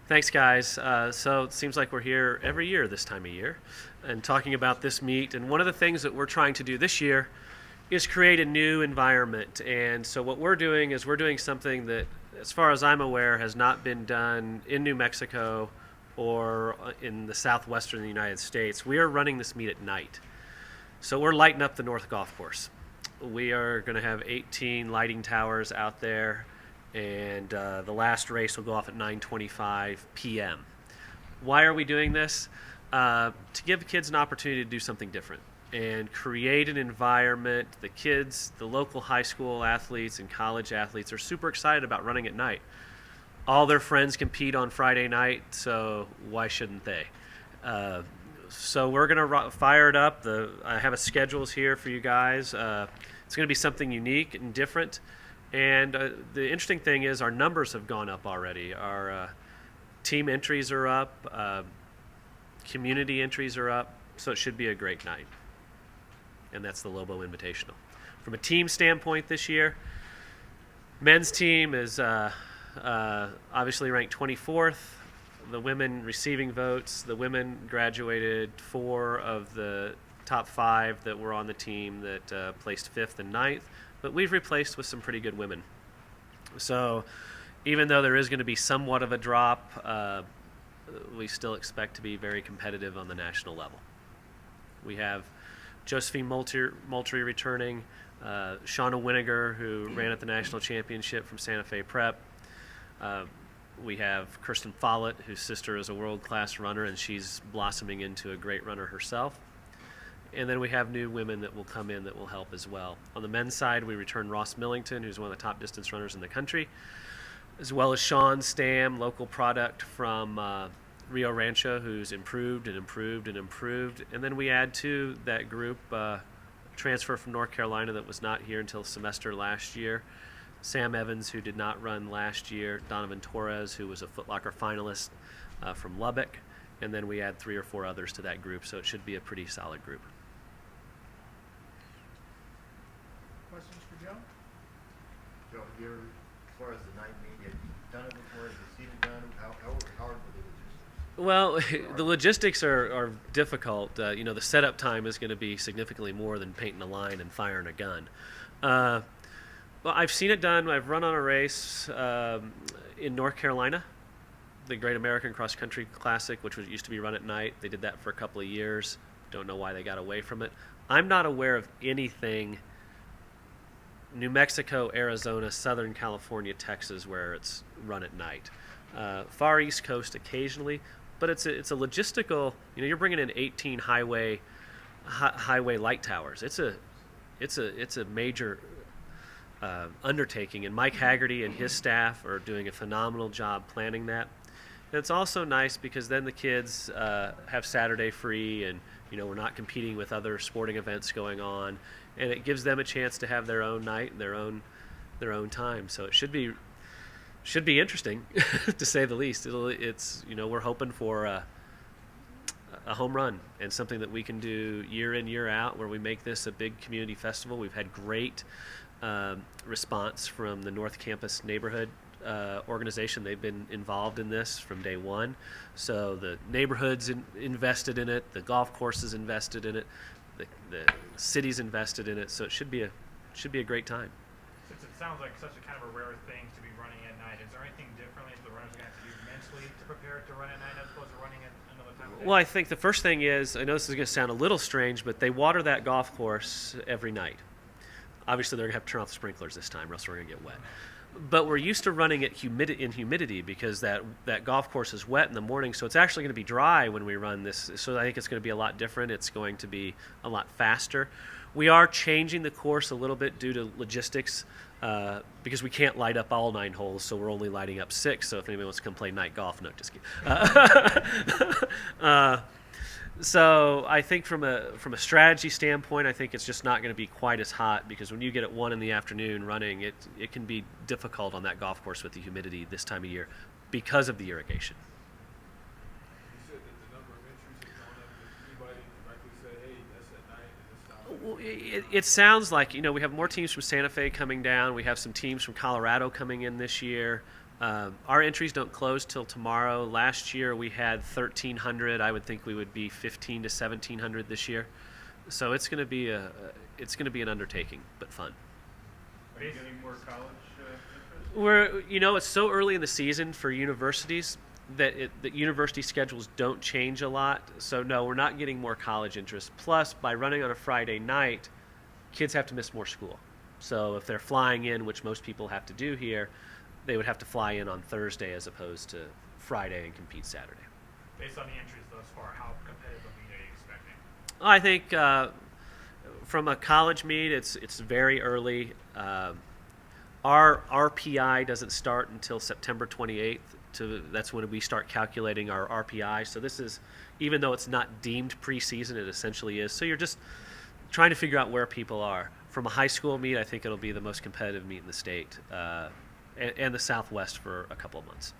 Thanks, guys. So it seems like we're here every year this time of year and talking about this meet. And one of the things that we're trying to do this year is create a new environment. And so what we're doing is we're doing something that, as far as I'm aware, has not been done in New Mexico or in the southwestern United States. We are running this meet at night. So we're lighting up the North Golf Course. We are going to have 18 lighting towers out there, and the last race will go off at 9:25 p.m. Why are we doing this? To give kids an opportunity to do something different and create an environment. The kids, the local high school athletes and college athletes are super excited about running at night. All their friends compete on Friday night, so why shouldn't they? So we're going to fire it up. I have a schedules here for you guys. It's going to be something unique and different. And the interesting thing is our numbers have gone up already. Our team entries are up. Community entries are up. So it should be a great night. And that's the Lobo Invitational. From a team standpoint this year, men's team is obviously ranked 24th. The women receiving votes, the women graduated 4 of the top 5 that were on the team that placed 5th and 9th, but we've replaced with some pretty good women. So even though there is going to be somewhat of a drop, we still expect to be very competitive on the national level. We have Josephine Moultrie returning, Shauna Winiger, who ran at the national championship from Santa Fe Prep. We have Kirsten Follett, whose sister is a world-class runner, and she's blossoming into a great runner herself. And then we have new women that will come in that will help as well. On the men's side, we return Ross Millington, who's one of the top distance runners in the country, as well as Sean Stam, local product from Rio Rancho, who's improved and improved and improved. And then we add to that group transfer from North Carolina that was not here until semester last year, Sam Evans, who did not run last year, Donovan Torres, who was a Foot Locker finalist from Lubbock, and then we add 3 or 4 others to that group, so it should be a pretty solid group. Questions for Joe? Joe, as far as the night meet, have you done it before? Have you seen it done? How hard were the logistics? Well, the logistics are difficult. The setup time is going to be significantly more than painting a line and firing a gun. Well, I've seen it done. I've run on a race in North Carolina, the Great American Cross Country Classic, which used to be run at night. They did that for a couple of years. Don't know why they got away from it. I'm not aware of anything New Mexico, Arizona, Southern California, Texas where it's run at night. Far East Coast occasionally, but it's a logistical. You're bringing in 18 highway light towers. It's a major undertaking, and Mike Haggerty and his staff are doing a phenomenal job planning that. And it's also nice because then the kids have Saturday free, and we're not competing with other sporting events going on, and it gives them a chance to have their own night and their own time. So it should be interesting to say the least. We're hoping for a home run and something that we can do year in, year out, where we make this a big community festival. We've had great response from the North Campus neighborhood organization. They've been involved in this from day one. So the neighborhood's invested in it, the golf course is invested in it, the city's invested in it. So it should be a great time. Since it sounds like such a kind of a rare thing to be running at night, is there anything differently the runners are going to have to do mentally to prepare to run at night as opposed to running at another time of day? Well, I think the first thing is, I know this is going to sound a little strange, but they water that golf course every night. Obviously, they're going to have to turn off the sprinklers this time, or else we're going to get wet. But we're used to running it in humidity because that golf course is wet in the morning, so it's actually going to be dry when we run this. So I think it's going to be a lot different. It's going to be a lot faster. We are changing the course a little bit due to logistics because we can't light up all 9 holes, so we're only lighting up 6. So if anybody wants to come play night golf, no, just kidding. So I think from a strategy standpoint, I think it's just not going to be quite as hot because when you get at 1 in the afternoon running, it can be difficult on that golf course with the humidity this time of year because of the irrigation. You said that the number of entries has gone up. Did anybody directly say, hey, that's at night and it's not? Well, it sounds like we have more teams from Santa Fe coming down. We have some teams from Colorado coming in this year. Our entries don't close till tomorrow. Last year we had 1,300. I would think we would be 15 to 1,700 this year. So it's going to be an undertaking, but fun. Are you getting more college interest? It's so early in the season for universities that university schedules don't change a lot. So no, we're not getting more college interest. Plus, by running on a Friday night, kids have to miss more school. So if they're flying in, which most people have to do here, they would have to fly in on Thursday as opposed to Friday and compete Saturday. Based on the entries thus far, how competitive a meet are you expecting? I think from a college meet, it's very early. Our RPI doesn't start until September 28th. That's when we start calculating our RPI. So this is, even though it's not deemed preseason, it essentially is. So you're just trying to figure out where people are. From a high school meet, I think it'll be the most competitive meet in the state and the Southwest for a couple of months.